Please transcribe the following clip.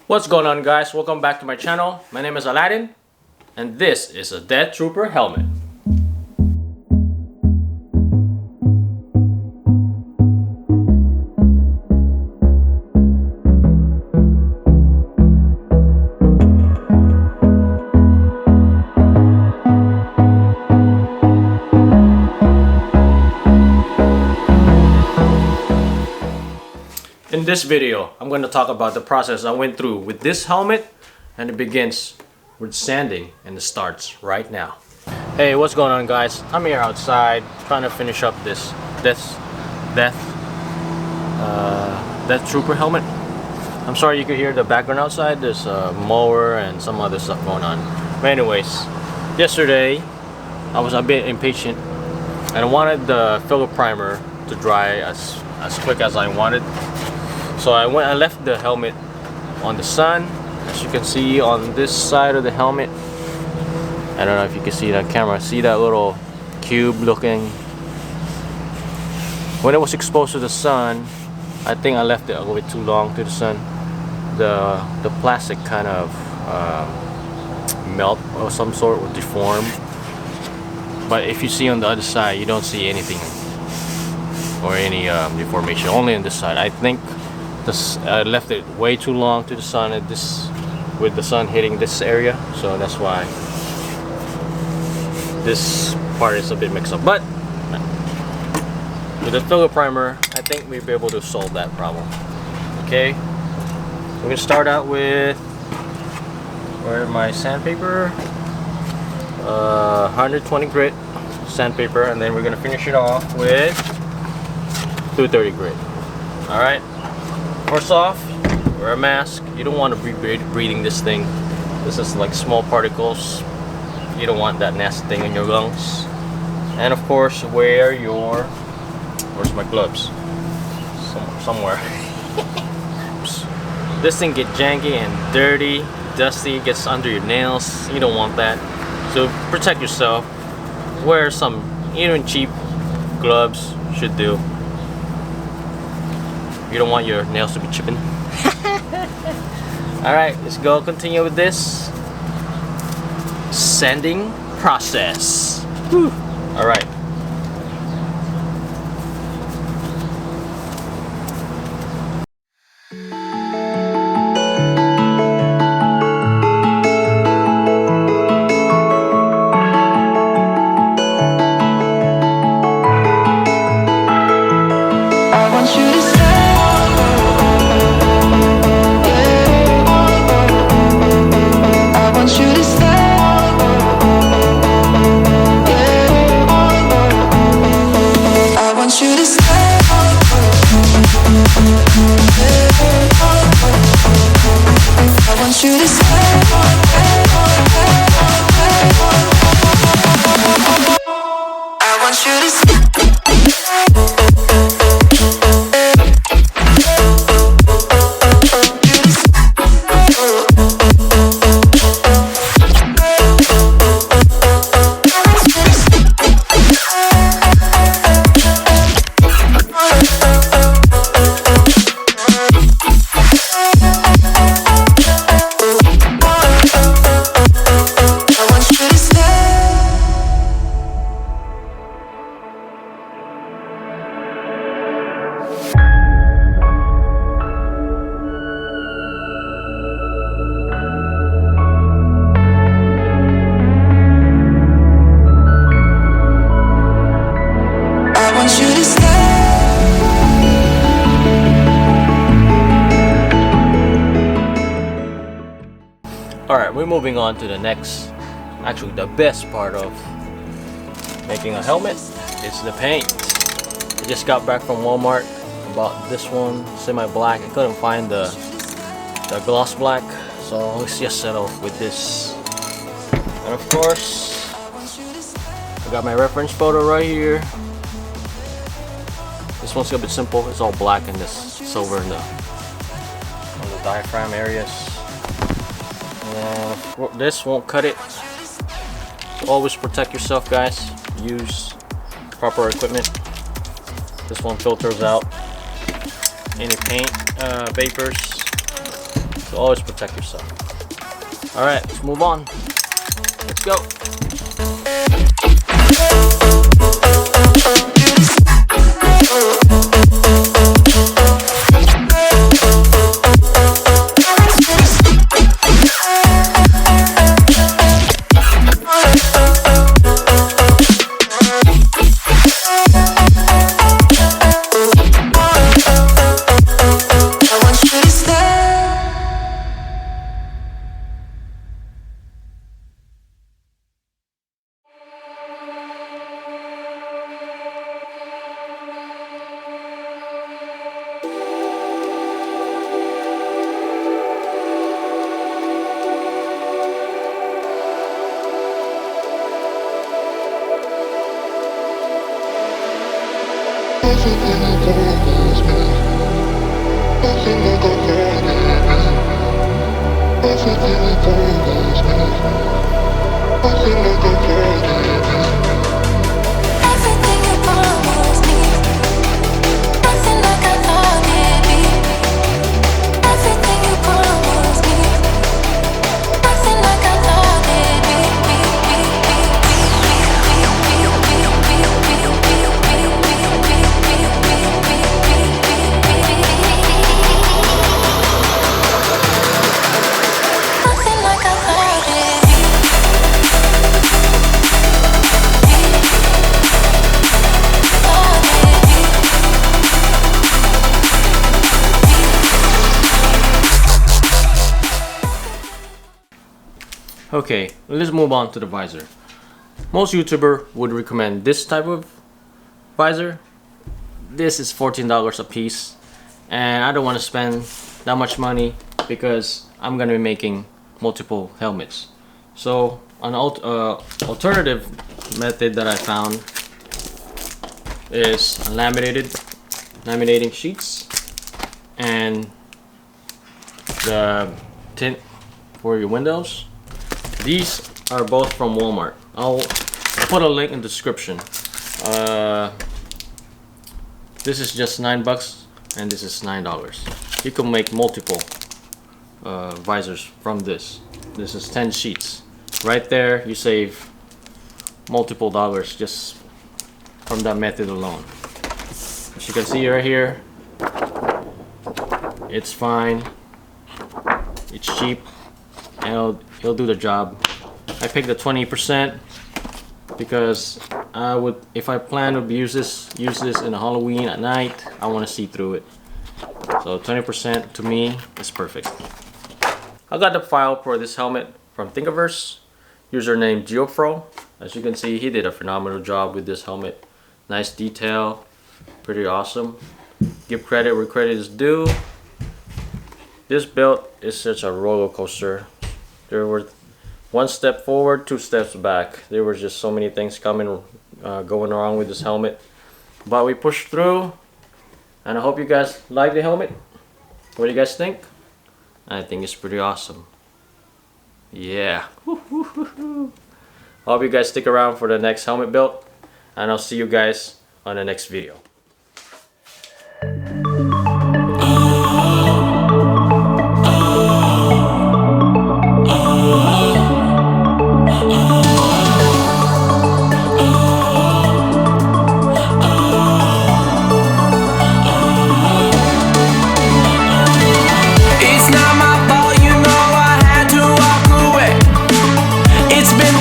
What's going on, guys? Welcome back to my channel. My name is Aladdin and this is a Death Trooper helmet. In this video, I'm going to talk about the process I went through with this helmet, and it begins with sanding and it starts right now. Hey, what's going on, guys? I'm here outside trying to finish up this Death Trooper helmet. I'm sorry you could hear the background outside. There's a mower and some other stuff going on. But anyways, yesterday I was a bit impatient and I wanted the filler primer to dry as quick as I wanted. So I left the helmet on the sun, as you can see on this side of the helmet. I don't know if you can see that camera. See that little cube looking? When it was exposed to the sun, I think I left it a little bit too long to the sun. The plastic kind of melt of some sort or deform. But if you see on the other side, you don't see anything or any deformation. Only on this side. I think I left it way too long to the sun with the sun hitting this area, so that's why this part is a bit mixed up. But with the filler primer, I think we'll be able to solve that problem. Okay, we're gonna start out with my sandpaper, 120 grit sandpaper, and then we're gonna finish it off with 230 grit. All right. First off, wear a mask. You don't want to be breathing this thing. This is like small particles. You don't want that nasty thing in your lungs. And of course, wear your... Where's my gloves? Somewhere. This thing gets janky and dirty, dusty, gets under your nails. You don't want that. So protect yourself. Wear some even cheap gloves. Should do. You don't want your nails to be chipping. Alright, let's go continue with this sanding process. Alright. Alright, we're moving on to the next, actually the best part of making a helmet. It's the paint. I just got back from Walmart. I bought this one, semi-black. I couldn't find the gloss black, so let's just settle with this. And of course, I got my reference photo right here. This one's a bit simple. It's all black and this silver in on the diaphragm areas. This won't cut it. So always protect yourself, guys. Use proper equipment. This one filters out any paint vapors. So always protect yourself. Alright, let's move on. Let's go. Okay, let's move on to the visor. Most YouTuber would recommend this type of visor. This is $14 a piece, and I don't want to spend that much money because I'm gonna be making multiple helmets. So an alternative method that I found is laminating sheets and the tint for your windows. These are both from Walmart. I'll put a link in the description. This is just $9 and this is $9. You can make multiple visors from this. This is 10 sheets. Right there, you save multiple dollars just from that method alone. As you can see right here, it's fine. It's cheap. And it'll do the job. I picked the 20% because if I plan to use this in Halloween at night, I want to see through it. So 20% to me is perfect. I got the file for this helmet from Thingiverse. Username Geofro. As you can see, he did a phenomenal job with this helmet. Nice detail, pretty awesome. Give credit where credit is due. This build is such a roller coaster. There were one step forward, two steps back. There were just so many things going wrong with this helmet, but we pushed through, and I hope you guys like the helmet. What do you guys think? I think it's pretty awesome. Yeah. Hope you guys stick around for the next helmet build, and I'll see you guys on the next video. It's not my fault, you know I had to walk away. It's been